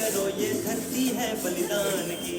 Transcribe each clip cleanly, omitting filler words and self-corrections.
करो ये धरती है बलिदान की।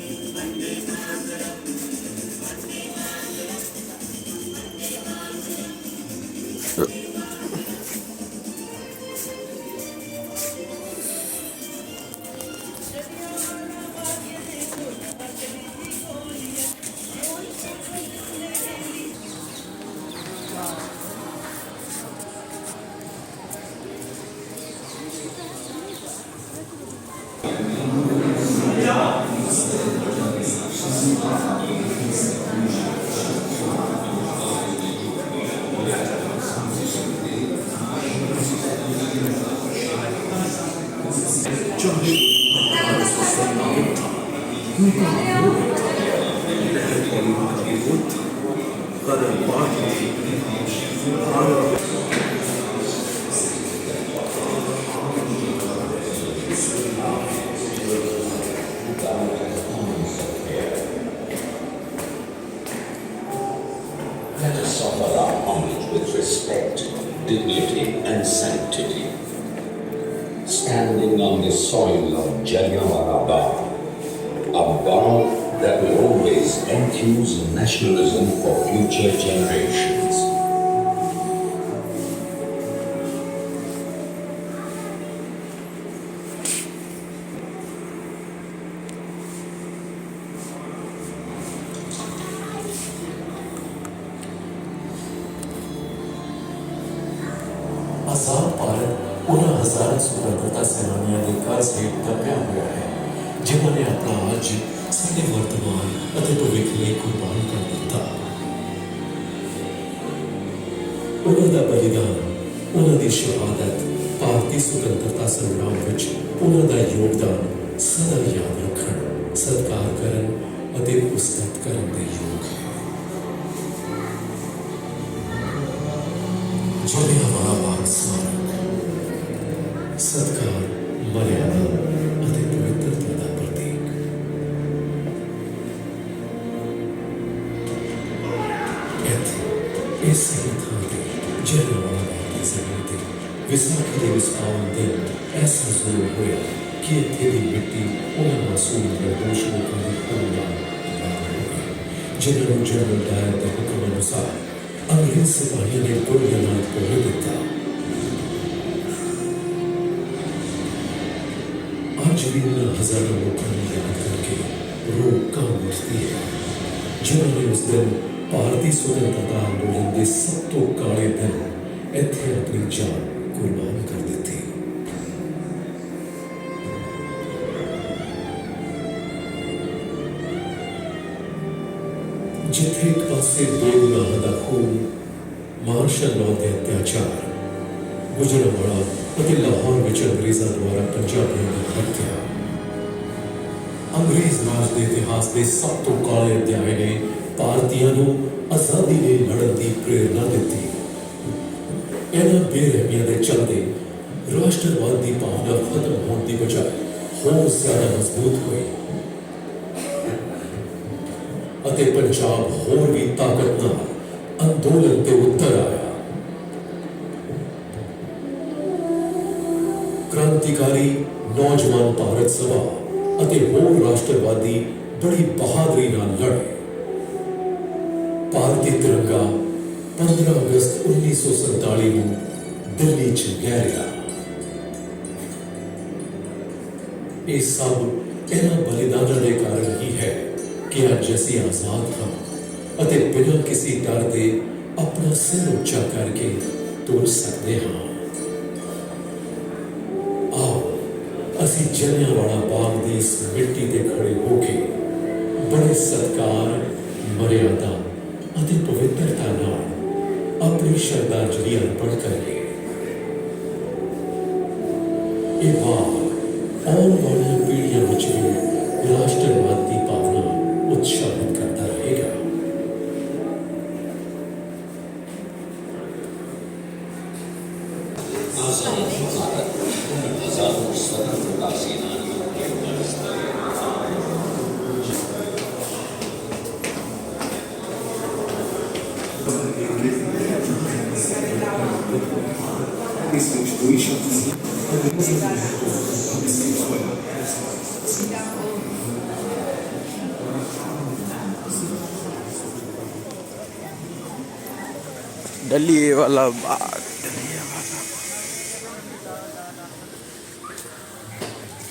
Let us offer our homage with respect, dignity and sanctity. Standing on the soil of Jallianwala Bagh, a Bagh that will always enthuse nationalism for future generations. आजाद भारत उन्हां हज़ारां स्वतंत्रता सैनानियों के कर्ज हेठ दबिया हुआ है जिन्होंने अपना आज साडे वर्तमान ਅਤੇ ਭਵਿੱਖ ਲਈ ਕੁਰਬਾਨ ਕਰ ਦਿੱਤਾ। ਉਹਨਾਂ ਦਾ ਬਲੀਦਾਨ, ਉਹਨਾਂ ਦੀ ਸ਼ਹਾਦਤ ਭਾਰਤੀ ਸੁਤੰਤਰਤਾ ਸੰਗਰਾਮ ਵਿੱਚ ਉਹਨਾਂ ਦਾ ਯੋਗਦਾਨ ਸਦਾ ਯਾਦ ਰੱਖਣ, ਸਤਿਕਾਰ ਕਰਨ ਅਤੇ ਉਸਤਤ ਕਰਨ ਦੇ ਯੋਗ ਹੈ। जलियांवाला बाग स्मारक सत्कार, मर्यादा ਅਤੇ ਪਵਿੱਤਰਤਾ ਦਾ ਪ੍ਰਤੀਕ। ਇੱਥੇ ਇਸੇ ਥਾਂ ਤੇ ਜਲਿयांवाला ਬਾਗ ਦੀ ਜ਼ਮੀਨ ਤੇ ਵਿਸਾਖੀ ਦੇ ਇਸ ਪਾਵਨ ਦਿਨ ਐਸਾ ਜ਼ਰੂਰ ਹੋਇਆ ਕਿ ਇੱਥੇ ਦੀ ਮਿੱਟੀ ਉਹਨਾਂ ਮਾਸੂਮ ਨਿਰਦੋਸ਼ ਲੋਕਾਂ ਦੀ ਖੂਨ ਨਾਲ ਲਾਲ ਹੋ ਗਈ ਜਿਨ੍ਹਾਂ ਨੂੰ ਜਨਰਲ ਡਾਇਰ ਦੇ ਹੁਕਮ ਅਨੁਸਾਰ अंग्रेज सिपाहियों ने गोलियां मार को दिता। आज भी उन हजारों लोगों को याद करके रूह कांप उठती है जिन्होंने उस दिन भारतीय स्वतंत्रता आंदोलन के सब तो काले दिन इत्थे अपनी जान कुर्बान कर दी थी। जिथे एक पासे बेगुनाह दा खून, मार्शल लॉ के अत्याचार, गुजरांवाला ਅਤੇ ਲਾਹੌਰ ਵਿੱਚ ਅੰਗਰੇਜ਼ਾਂ ਦੁਆਰਾ ਪੰਜਾਬੀਆਂ ਦੀ ਹੱਤਿਆ, ਅੰਗਰੇਜ਼ ਰਾਜ ਦੇ ਇਤਿਹਾਸ ਦੇ ਸਭ ਤੋਂ ਕਾਲੇ ਅਧਿਆਏ ਨੇ ਭਾਰਤੀਆਂ ਨੂੰ ਆਜ਼ਾਦੀ ਲਈ ਲੜਨ ਦੀ ਪ੍ਰੇਰਨਾ ਦਿੱਤੀ। ਇਹਨਾਂ ਬੇਰਹਿਮੀਆਂ ਦੇ ਚਲਦੇ ਰਾਸ਼ਟਰਵਾਦ ਦੀ ਭਾਵਨਾ ਖਤਮ ਹੋਣ ਦੀ ਬਜਾਏ ਹੋਰ ਜ਼ਿਆਦਾ ਮਜ਼ਬੂਤ ਹੋਈ ਅਤੇ ਪੰਜਾਬ ਹੋਰ ਵੀ ਤਾਕਤ ਨਾਲ ਅੰਦੋਲਨ ਤੇ ਉੱਤਰ ਆਇਆ। ਕ੍ਰਾਂਤੀਕਾਰੀ ਨੌਜਵਾਨ ਭਾਰਤ ਸਭਾ ਅਤੇ ਹੋਰ ਰਾਸ਼ਟਰਵਾਦੀ ਬੜੀ ਬਹਾਦਰੀ ਨਾਲ ਲੜੇ। ਭਾਰਤੀ ਤਿਰੰਗਾ 15 ਅਗਸਤ 1947 ਨੂੰ ਦਿੱਲੀ 'ਚ ਲਹਿਰਾਇਆ। ਇਹ ਸਭ ਇਹਨਾਂ ਬਲੀਦਾਨਾਂ ਦੇ ਕਾਰਨ ਹੀ ਹੈ कि आज ਅਸੀਂ आजाद हाँ ਅਤੇ ਬਿਨਾਂ ਕਿਸੇ ਡਰ ਦੇ ਆਪਣਾ ਸਿਰ ਉੱਚਾ ਕਰਕੇ ਤੁਰ ਸਕਦੇ ਹਾਂ। ਆਓ ਅਸੀਂ ਜਲਿयांवाला ਬਾਗ ਦੀ ਇਸ ਮਿੱਟੀ ਤੇ ਖੜੇ ਹੋ ਕੇ ਬੜੇ ਸਤਿਕਾਰ, ਮਰਿਆਦਾ ਅਤੇ ਪਵਿੱਤਰਤਾ ਨਾਲ ਆਪਣੀ ਸ਼ਰਧਾਂਜਲੀ ਅਰਪਣ ਕਰੀਏ। ਇਹ ਬਾਗ ਆਉਣ ਵਾਲੀਆਂ ਪੀੜ੍ਹੀਆਂ ਵਿੱਚ ਵੀ ਰਾਸ਼ਟਰਵਾਦ ਦੀ ਭਾਵਨਾ उत्साहित करता रहेगा। हजारों स्वतंत्रता सेनानियों के This situation is डलिए वाला बाग, डलिए वाला।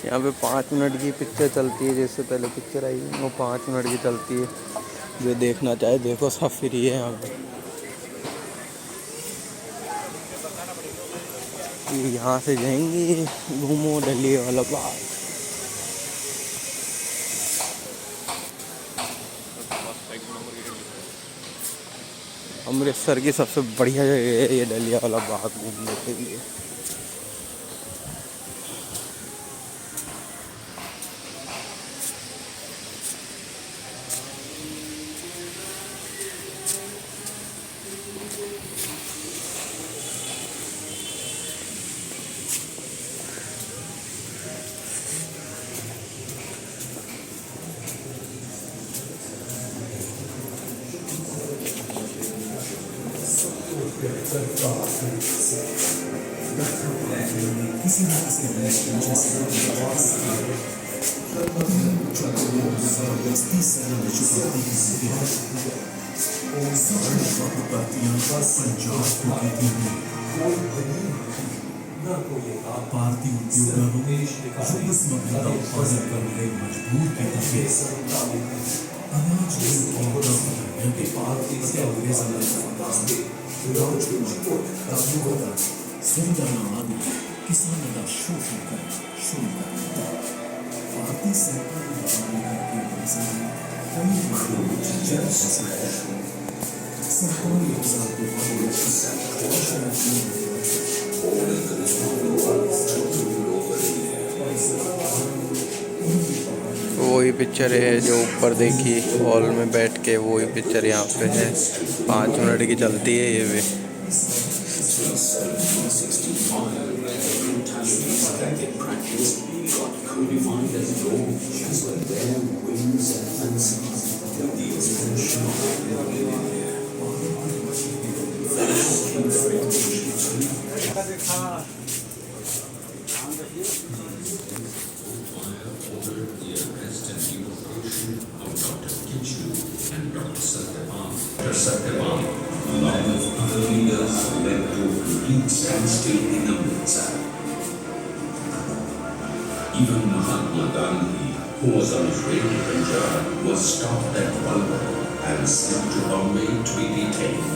यहाँ पे 5 मिनट की पिक्चर चलती है, जैसे पहले पिक्चर आई वो 5 मिनट की चलती है। जो देखना चाहे देखो, सब फ्री है यहाँ पे। यहाँ से जाएंगे, घूमो डलिए वाला बाग। अमृतसर की सबसे बढ़िया जगह है ये डलिया वाला बाग घूमने के लिए। किसी न किसी रेस्टोरेंट से जबरदस्ती से चुकाती की पंजाब को कहती हैं भारतीय उद्योगों जो इस मकसद का उत्पादन करने मजबूर करते हैं। अनाज के भारतीय से अंग्रेज सुंदरना आदि किसानों का शोषण करना भारतीय सरकार सरकारी वही पिक्चर है जो ऊपर देखी हॉल में बैठ के, वही पिक्चर यहाँ पे है। 5 मिनट की चलती है ये भी। Satyavan, along with other leaders, led to a complete standstill in Amritsar. Even Mahatma Gandhi, who was on his way to Punjab, was stopped at Valbhar and sent to Bombay to be detained.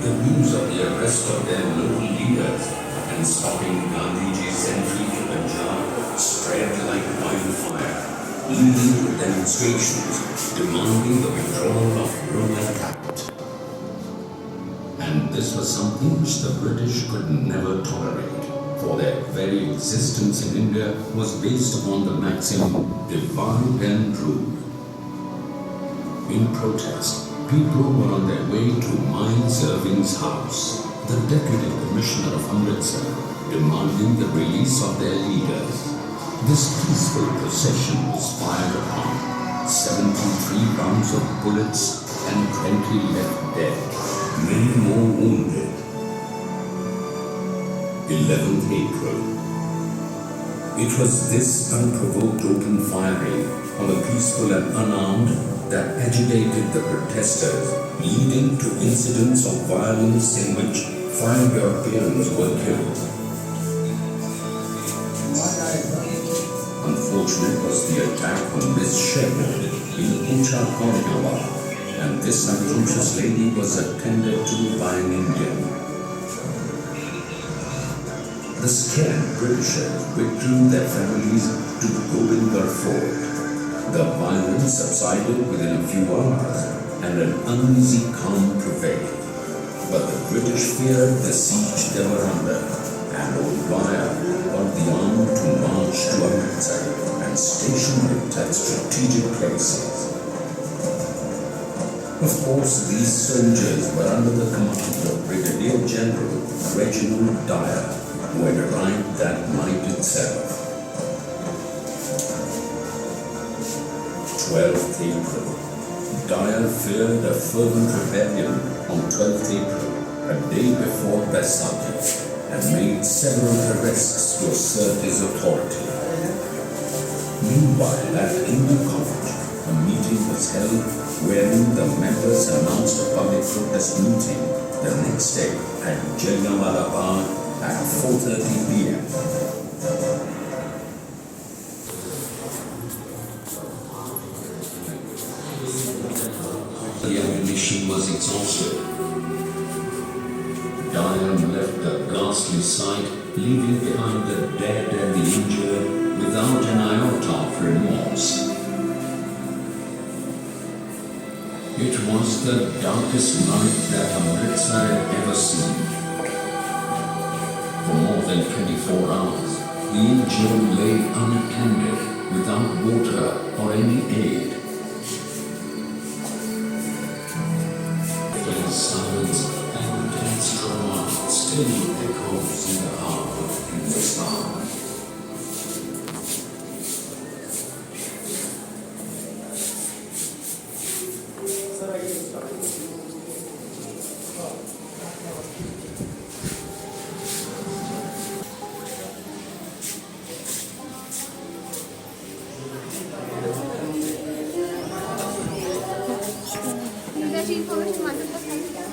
The news of the arrest of their local leaders and stopping Gandhiji's entry to Punjab spread like wildfire, leading to demonstrations demanding the withdrawal of Rohilla Act. And this was something which the British could never tolerate, for their very existence in India was based upon the maxim, divide and rule. In protest, people were on their way to Miles Irving's house, the deputy commissioner of Amritsar, demanding the release of their leaders. This peaceful procession was fired upon. 73 rounds of bullets and 20 left dead, many more wounded. 11th April. It was this unprovoked open firing on the peaceful and unarmed that agitated the protesters, leading to incidents of violence in which 5 Europeans were killed. Unfortunate was the attack on Miss Shepherd in Ucha Korinawa, and this unconscious lady was attended to by an Indian. The scared Britishers withdrew their families to Gobindgarh Fort. The violence subsided within a few hours, and an uneasy calm prevailed. But the British feared the siege they were under, and O'Dwyer got the army to march to Amritsar and station it at strategic places. Of course, these soldiers were under the command of Brigadier General Reginald Dyer, who had arrived that night itself. 12th April. Dyer feared a fervent rebellion on 12th April, a day before Baisakhi, and made several arrests to assert his authority. Meanwhile, at Hindu College, a meeting was held wherein the members announced a public protest meeting the next day at Jallianwala Bagh at 4:30 p.m. The ammunition was exhausted. Diane left the ghastly sight, leaving behind the dead and the injured without an iota of remorse. It was the darkest night that Amritsar had ever seen. For more than 24 hours, the injured lay unattended, without water or any aid. Silence and intense trauma still echoes in the heart of Hindustan. त्याची information माझ्याकडे सांगितलं.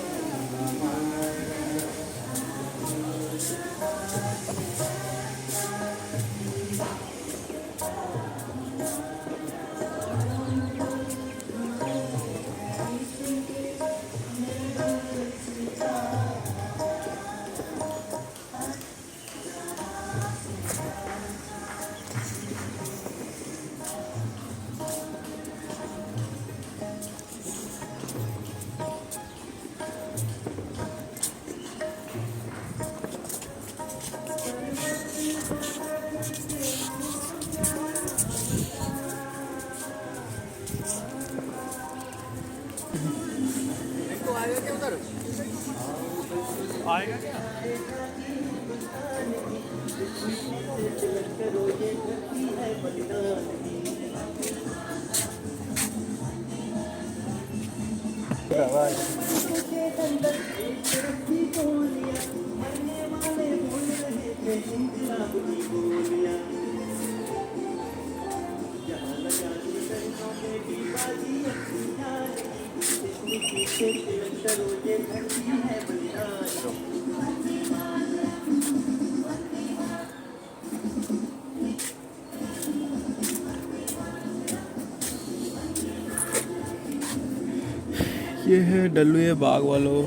ये है डल्लुए बाग वालों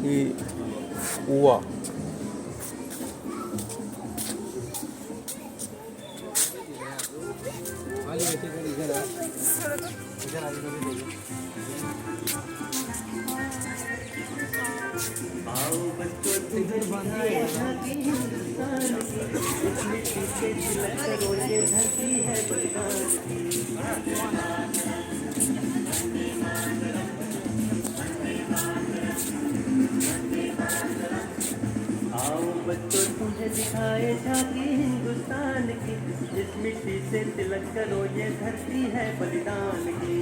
की कुआ। आओ बच्चों तुम्हें दिखाए झांकी हिंदुस्तान की, इस मिट्टी से तिलक करो ये धरती है बलिदान की। आओ बच्चों तुम्हें दिखाए झांकी हिंदुस्तान की, जिस मिट्टी से तिलक करो ये धरती है बलिदान की।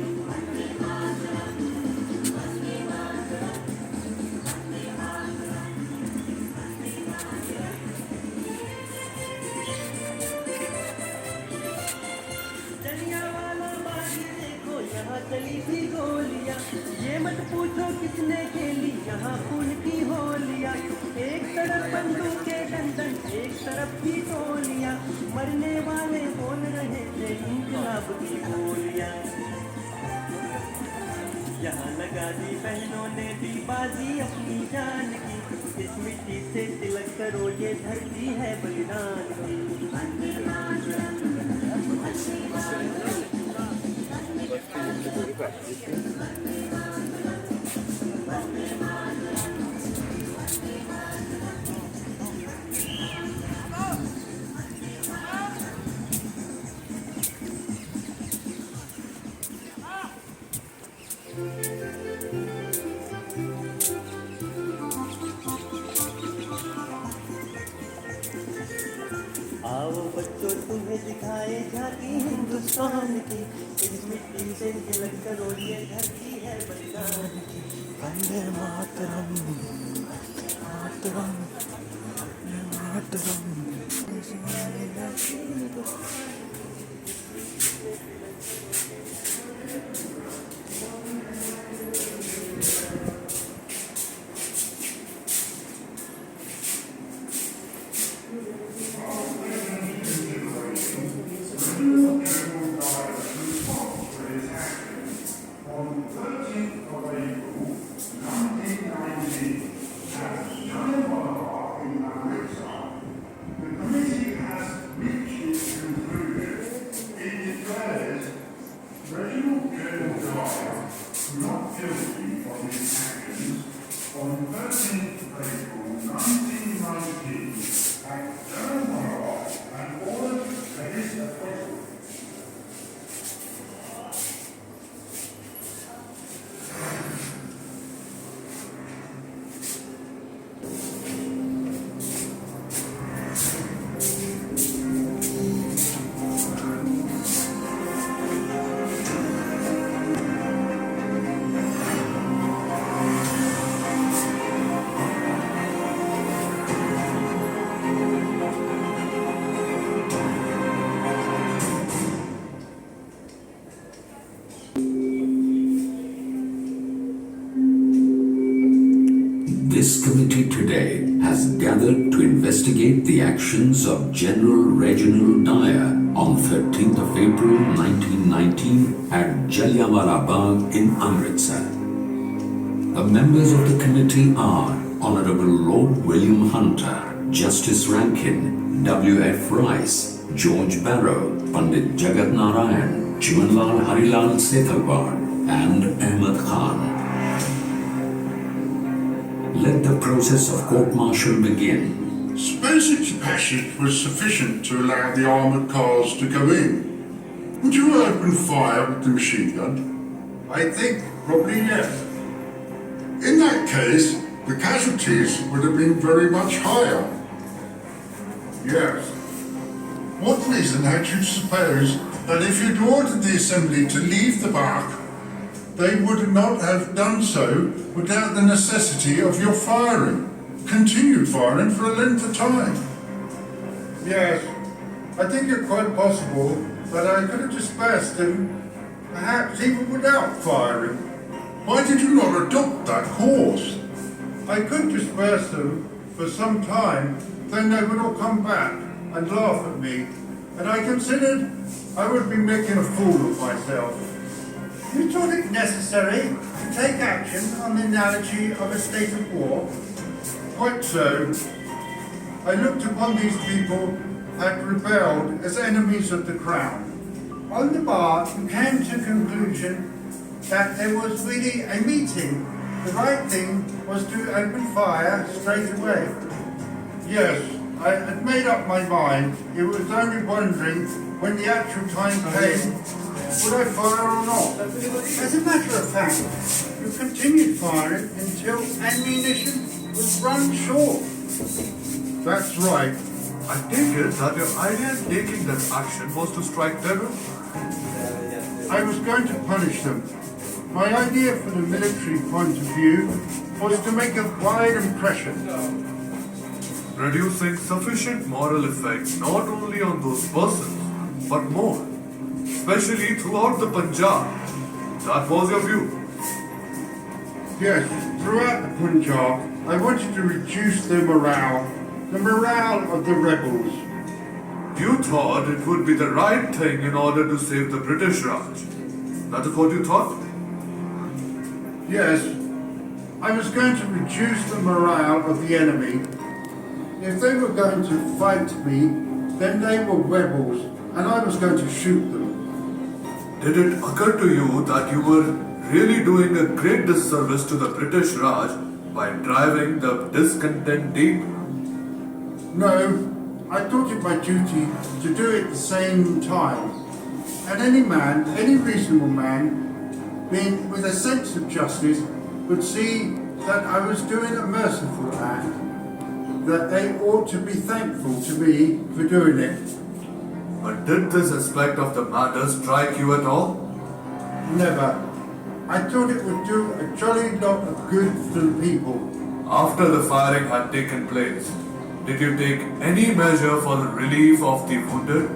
जलियांवाला बाग देखो यहाँ चली थी गोलियाँ, ये मत पूछो किसने खेली यहाँ खून की होलियाँ। एक तरफ बंदूकें डंडन, एक तरफ की गोलियाँ, मरने वाले बोल रहे थे इंकलाब की बोलियाँ। यहाँ लगा दी बहनों ने दी बाजी अपनी जान की, इस मिट्टी से तिलक करो ये धरती है बलिदान की। आओ बच्चों तुम्हें दिखाए झांकी हिंदुस्तान की, इस मिट्टी से तिलक करो ये धरती है बलिदान की। वंदे मातरम, मातरम, मातरम। On 13th April 1919, at Jallianwala and ordered for his acquittal. This committee today has gathered to investigate the actions of General Reginald Dyer on 13th of April 1919 at Jallianwala Bagh in Amritsar. The members of the committee are Honorable Lord William Hunter, Justice Rankin, W.F. Rice, George Barrow, Pandit Jagat Narayan, Chimanlal Harilal Sethalwad, and Ahmad Khan. Let the process of court-martial begin. Spacek's passage was sufficient to allow the armoured cars to go in. Would you open fire with the machine gun? I think probably yes. In that case, the casualties would have been very much higher. Yes. What reason had you suppose that if you'd ordered the assembly to leave the bark, they would not have done so without the necessity of your continued firing for a length of time? Yes, I think it quite possible that I could have dispersed them, perhaps even without firing. Why did you not adopt that course? I could disperse them for some time, then they would all come back and laugh at me, and I considered I would be making a fool of myself. You thought it necessary to take action on the analogy of a state of war? Quite so. I looked upon these people who had rebelled as enemies of the crown. On the bar, you came to the conclusion that there was really a meeting. The right thing was to open fire straight away. Yes, I had made up my mind. It was only wondering when the actual time came, would I fire or not? As a matter of fact, you continued firing until ammunition was run short. That's right. I take it that your idea in taking that action was to strike terror? I was going to punish them. My idea from the military point of view was to make a wide impression. Producing sufficient moral effect not only on those persons, but more, especially throughout the Punjab. That was your view? Yes, throughout the Punjab, I wanted to reduce the morale of the rebels. You thought it would be the right thing in order to save the British Raj. That is what you thought? Yes, I was going to reduce the morale of the enemy. If they were going to fight me, then they were rebels, and I was going to shoot them. Did it occur to you that you were really doing a great disservice to the British Raj by driving the discontent deep? No, I thought it my duty to do it at the same time. And any man, any reasonable man, being with a sense of justice, would see that I was doing a merciful act, that they ought to be thankful to me for doing it. But did this aspect of the matter strike you at all? Never. I thought it would do a jolly lot of good to the people. After the firing had taken place, did you take any measure for the relief of the wounded?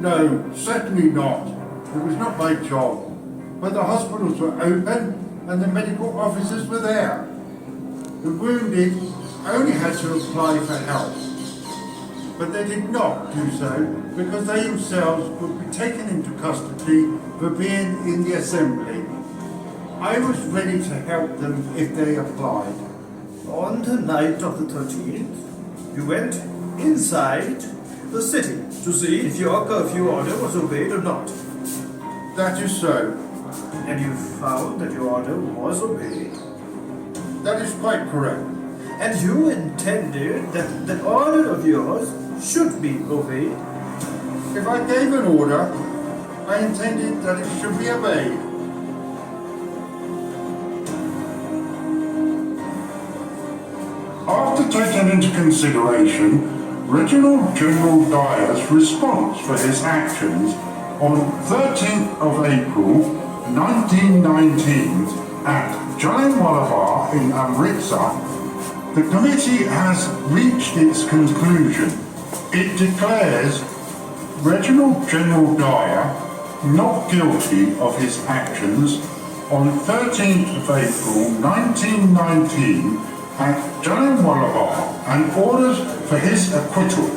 No, certainly not. It was not my job. But the hospitals were open and the medical officers were there. The wounded only had to apply for help. But they did not do so because they themselves would be taken into custody for being in the assembly. I was ready to help them if they applied. On the night of the 13th, you went inside the city to see if your curfew order was obeyed or not. That is so. And you found that your order was obeyed. that is quite correct. And you intended that that order of yours should be obeyed. If I gave an order, I intended that it should be obeyed. After taking into consideration Reginald General Dyer's response for his actions on 13th of April 1919 at Jallianwala Bagh in Amritsar, the committee has reached its conclusion. It declares Reginald General Dyer not guilty of his actions on 13th of April 1919 at Jallianwala Bagh and orders for his acquittal.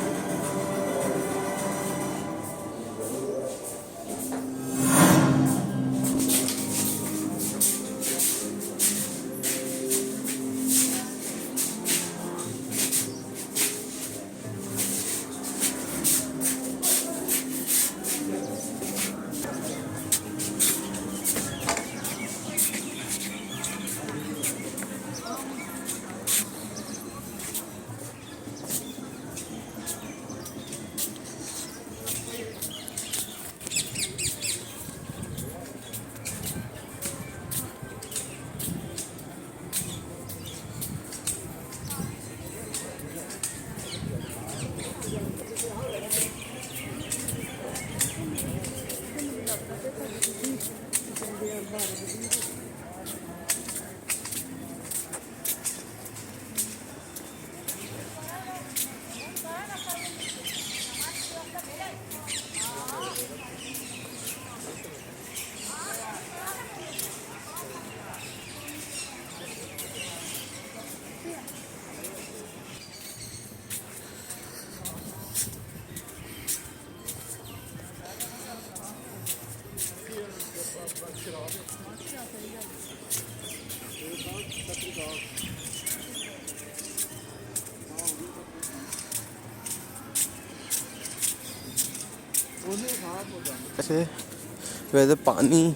वैसे पानी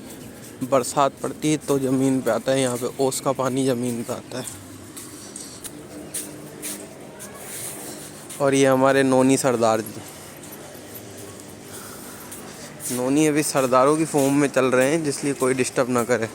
बरसात पड़ती है तो ज़मीन पे आता है, यहाँ पे ओस का पानी ज़मीन पे आता है। और ये हमारे नोनी सरदार जी, नोनी अभी सरदारों की फॉर्म में चल रहे हैं, जिसलिए कोई डिस्टर्ब ना करे।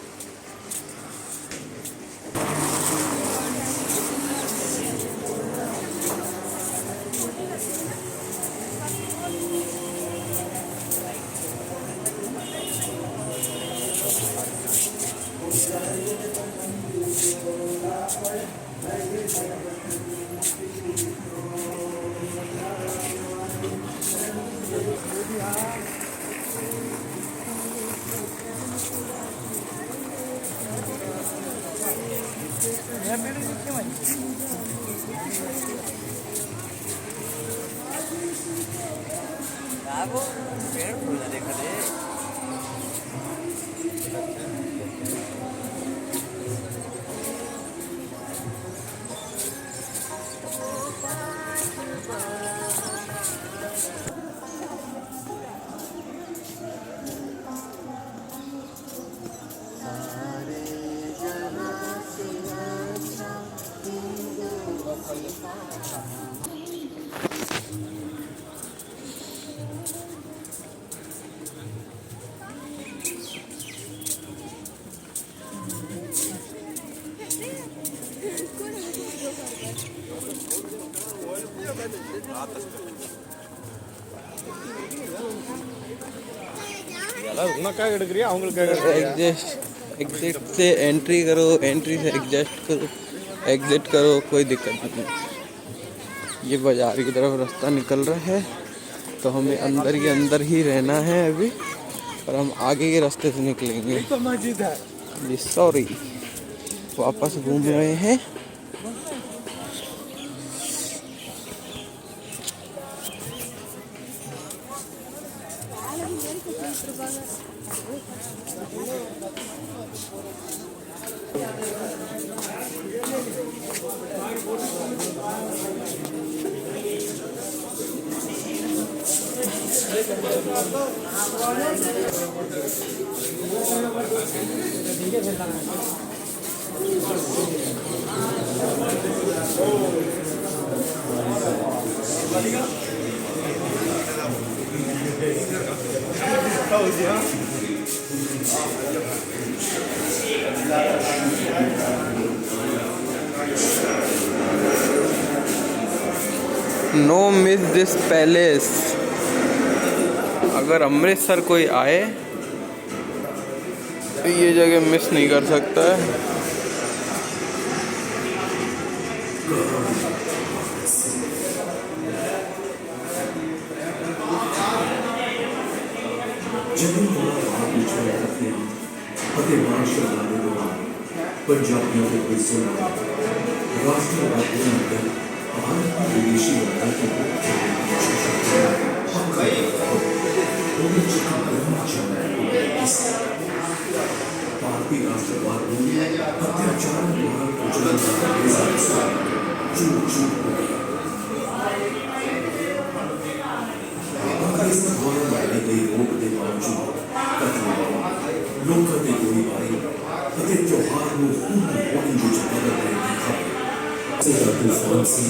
एग्जिट से एंट्री करो, एंट्री से एग्जिट करो, कोई दिक्कत नहीं। ये बाजार की तरफ रास्ता निकल रहा है, तो हमें अंदर के अंदर ही रहना है अभी, और हम आगे के रास्ते से निकलेंगे। जी सॉरी, वापस घूम रहे हैं। No miss this palace. अगर अमृतसर कोई आए तो ये जगह मिस नहीं कर सकता है। पंजाबियों के हिस्सों में राष्ट्रीय राज्यों में भारत की विदेशी यात्रा के भारतीय राष्ट्रवाद अत्याचार द्वारा कुचल चूक हो गया। इसमें द्वारा लाने गई रोक के बावजूद लोग कहते कोई भाई त्योहार में खूब होने की जगह तूफान से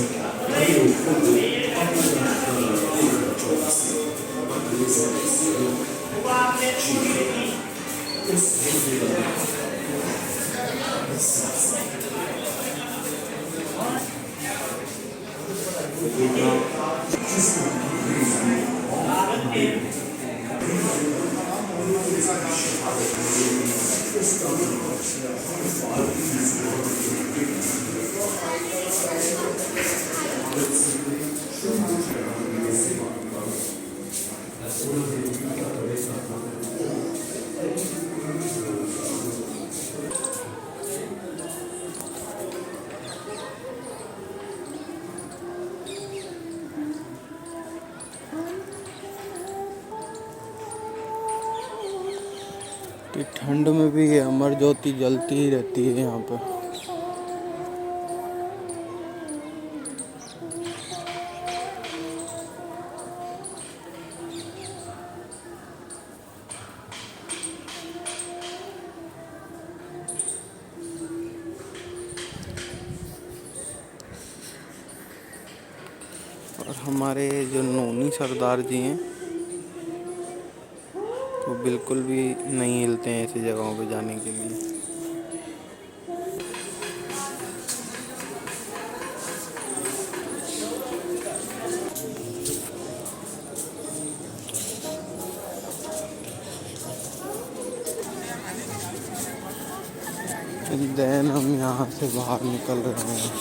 ठंड में भी ये अमर ज्योति जलती ही रहती है यहाँ पर। और हमारे जो नोनी सरदार जी हैं वो बिल्कुल भी नहीं हिलते हैं ऐसी जगहों पे जाने के लिए। देन हम यहाँ से बाहर निकल रहे हैं।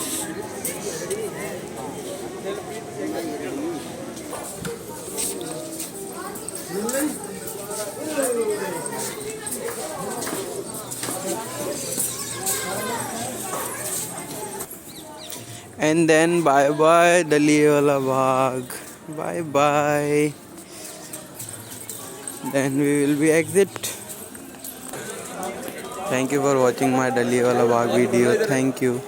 And then bye bye Daliwala Bagh. Bye bye. Then we will be exit. Thank you for watching my Daliwala Bagh video. Thank you.